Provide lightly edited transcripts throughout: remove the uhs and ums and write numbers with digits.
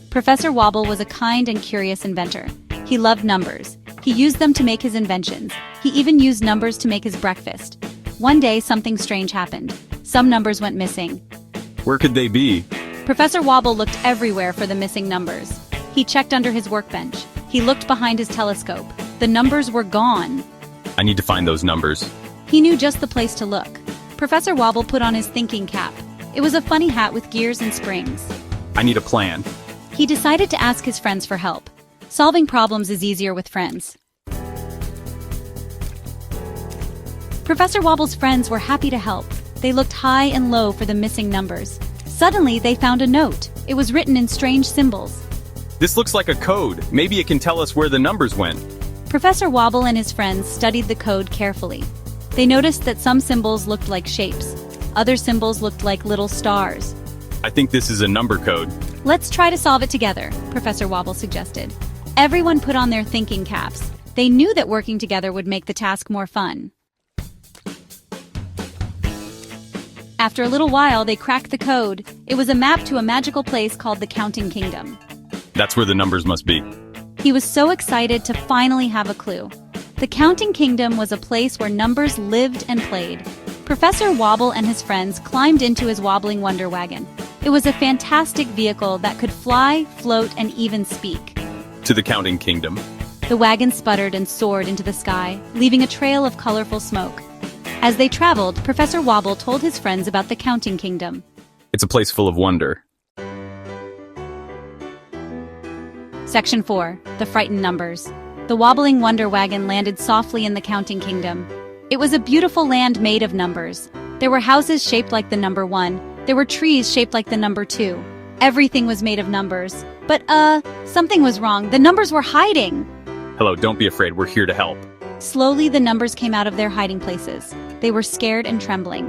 Professor Wobble was a kind and curious inventor. He loved numbers. He used them to make his inventions. He even used numbers to make his breakfast. One day, something strange happened. Some numbers went missing. Where could they be? Professor Wobble looked everywhere for the missing numbers. He checked under his workbench. He looked behind his telescope. The numbers were gone. I need to find those numbers. He knew just the place to look. Professor Wobble put on his thinking cap. It was a funny hat with gears and springs. I need a plan. He decided to ask his friends for help. Solving problems is easier with friends. Professor Wobble's friends were happy to help. They looked high and low for the missing numbers. Suddenly, they found a note. It was written in strange symbols. This looks like a code. Maybe it can tell us where the numbers went. Professor Wobble and his friends studied the code carefully. They noticed that some symbols looked like shapes. Other symbols looked like little stars. I think this is a number code. Let's try to solve it together, Professor Wobble suggested. Everyone put on their thinking caps. They knew that working together would make the task more fun. After a little while, they cracked the code. It was a map to a magical place called the Counting Kingdom. That's where the numbers must be. He was so excited to finally have a clue. The Counting Kingdom was a place where numbers lived and played. Professor Wobble and his friends climbed into his wobbling wonder wagon. It was a fantastic vehicle that could fly, float, and even speak. To the Counting Kingdom. The wagon sputtered and soared into the sky, leaving a trail of colorful smoke. As they traveled, Professor Wobble told his friends about the Counting Kingdom. It's a place full of wonder. Section 4. The Frightened Numbers. The wobbling wonder wagon landed softly in the Counting Kingdom. It was a beautiful land made of numbers. There were houses shaped like the number 1. There were trees shaped like the number 2. Everything was made of numbers. But, something was wrong. The numbers were hiding. Hello, don't be afraid. We're here to help. Slowly, the numbers came out of their hiding places. They were scared and trembling.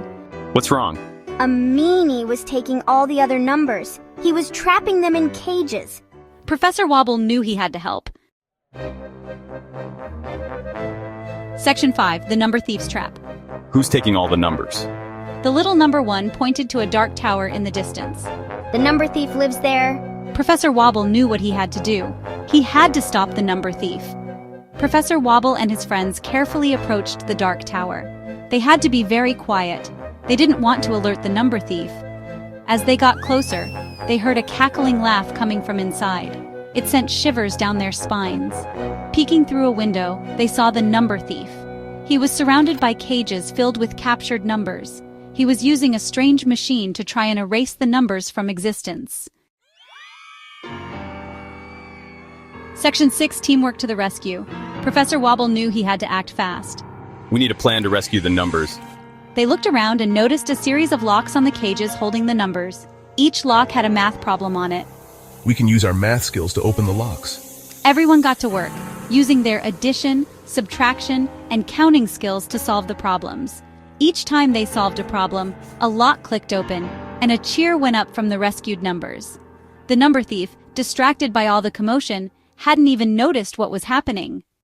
What's wrong? A meanie was taking all the other numbers. He was trapping them in cages. Professor Wobble knew he had to help. Section 5. The Number Thief's Trap. Who's taking all the numbers? The little number 1 pointed to a dark tower in the distance. The number thief lives there. Professor Wobble knew what he had to do. He had to stop the number thief. Professor Wobble and his friends carefully approached the dark tower. They had to be very quiet. They didn't want to alert the number thief. As they got closer, they heard a cackling laugh coming from inside. It sent shivers down their spines. Peeking through a window, they saw the number thief. He was surrounded by cages filled with captured numbers. He was using a strange machine to try and erase the numbers from existence. Section 6. Teamwork to the Rescue. Professor Wobble knew he had to act fast. We need a plan to rescue the numbers. They looked around and noticed a series of locks on the cages holding the numbers. Each lock had a math problem on it. We can use our math skills to open the locks. Everyone got to work, using their addition, subtraction, and counting skills to solve the problems. Each time they solved a problem, a lock clicked open, and a cheer went up from the rescued numbers. The number thief, distracted by all the commotion, hadn't even noticed what was happening.